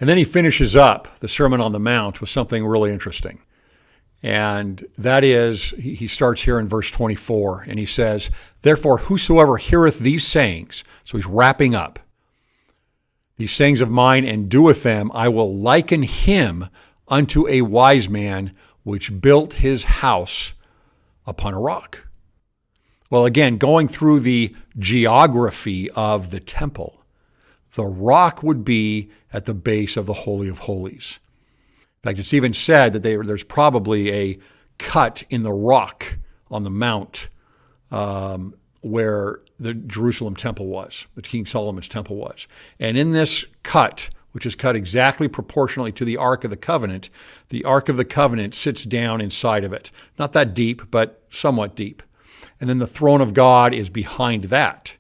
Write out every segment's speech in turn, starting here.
And then he finishes up the Sermon on the Mount with something really interesting. And that is, he starts here in verse 24, and he says, "Therefore, whosoever heareth these sayings," so he's wrapping up, "these sayings of mine, and doeth them, I will liken him unto a wise man which built his house upon a rock." Well, again, going through the geography of the temple, the rock would be at the base of the Holy of Holies. In fact, it's even said that there's probably a cut in the rock on the mount where the Jerusalem temple was, the King Solomon's temple was. And in this cut, which is cut exactly proportionally to the Ark of the Covenant sits down inside of it. Not that deep, but somewhat deep. And then the throne of God is behind that.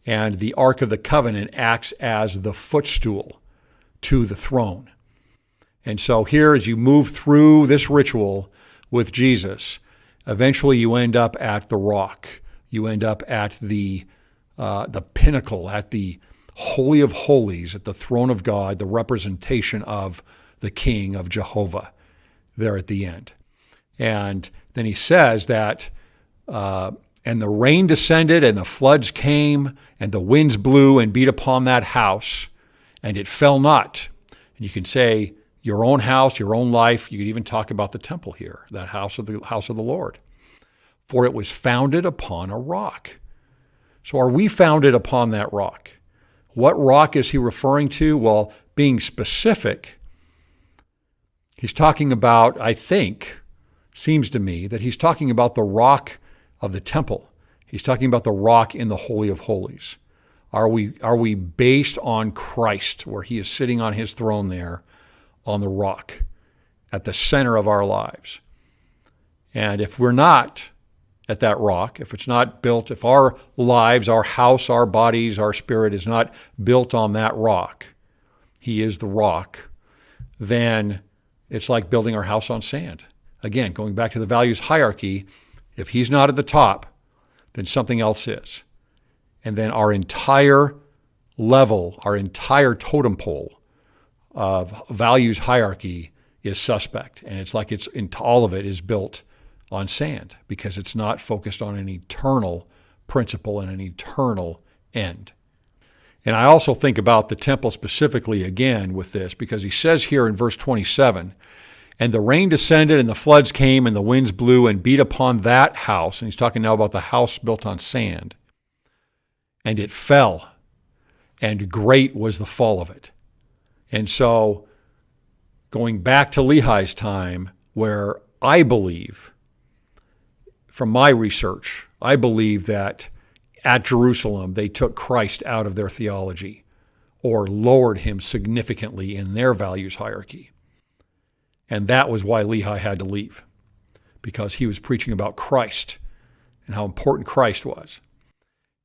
And the Ark of the Covenant acts as the footstool to the throne. And so here, as you move through this ritual with Jesus, eventually you end up at the rock. You end up at the pinnacle, at the Holy of Holies, at the throne of God, the representation of the King, of Jehovah, there at the end. And then he says that, "And the rain descended, and the floods came, and the winds blew and beat upon that house, and it fell not." And you can say, your own house, your own life. You could even talk about the temple here, that house of the Lord. "For it was founded upon a rock." So are we founded upon that rock? What rock is he referring to? Well, being specific, he's talking about, I think, seems to me, that he's talking about the rock of the temple. He's talking about the rock in the Holy of Holies. Are we based on Christ, where he is sitting on his throne there, on the rock at the center of our lives? And if we're not at that rock, if it's not built, if our lives, our house, our bodies, our spirit is not built on that rock, he is the rock, then it's like building our house on sand. Again, going back to the values hierarchy, if he's not at the top, then something else is. And then our entire level, our entire totem pole of values hierarchy is suspect. And it's like all of it is built on sand because it's not focused on an eternal principle and an eternal end. And I also think about the temple specifically again with this, because he says here in verse 27, "And the rain descended, and the floods came, and the winds blew and beat upon that house." And he's talking now about the house built on sand. "And it fell, and great was the fall of it." And so going back to Lehi's time, where I believe, from my research, I believe that at Jerusalem they took Christ out of their theology or lowered him significantly in their values hierarchy. And that was why Lehi had to leave, because he was preaching about Christ and how important Christ was.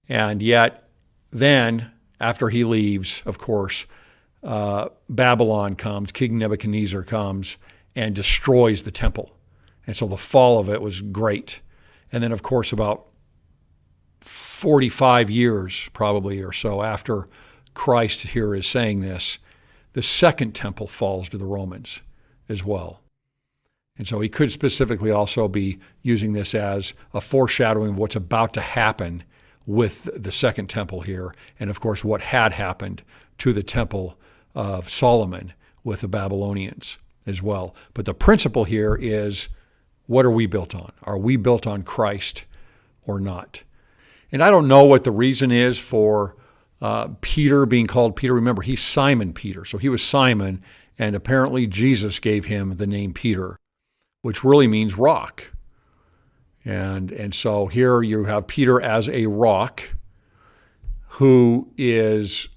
And yet then, after he leaves, of course, Babylon comes, King Nebuchadnezzar comes and destroys the temple. And so the fall of it was great. And then, of course, about 45 years probably or so after Christ here is saying this, the second temple falls to the Romans as well. And so he could specifically also be using this as a foreshadowing of what's about to happen with the second temple here, and of course what had happened to the temple of Solomon with the Babylonians as well. But the principle here is, what are we built on? Are we built on Christ or not? And I don't know what the reason is for Peter being called Peter. Remember, he's Simon Peter. So he was Simon, and apparently Jesus gave him the name Peter, which really means rock. And so here you have Peter as a rock who is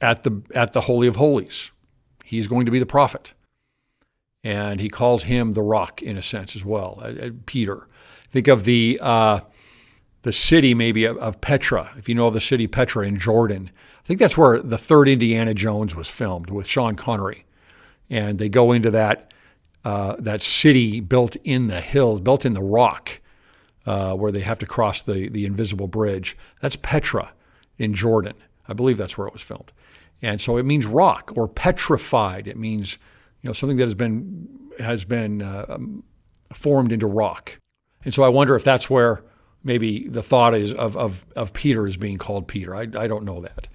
at the Holy of Holies. He's going to be the prophet. And he calls him the rock in a sense as well, Peter. Think of the city maybe of Petra, if you know of the city Petra in Jordan. I think that's where the third Indiana Jones was filmed with Sean Connery. And they go into that city built in the hills, built in the rock, where they have to cross the invisible bridge. That's Petra in Jordan. I believe that's where it was filmed. And so it means rock or petrified. It means, something that has been formed into rock. And so I wonder if that's where maybe the thought is of Peter as being called Peter. I don't know that.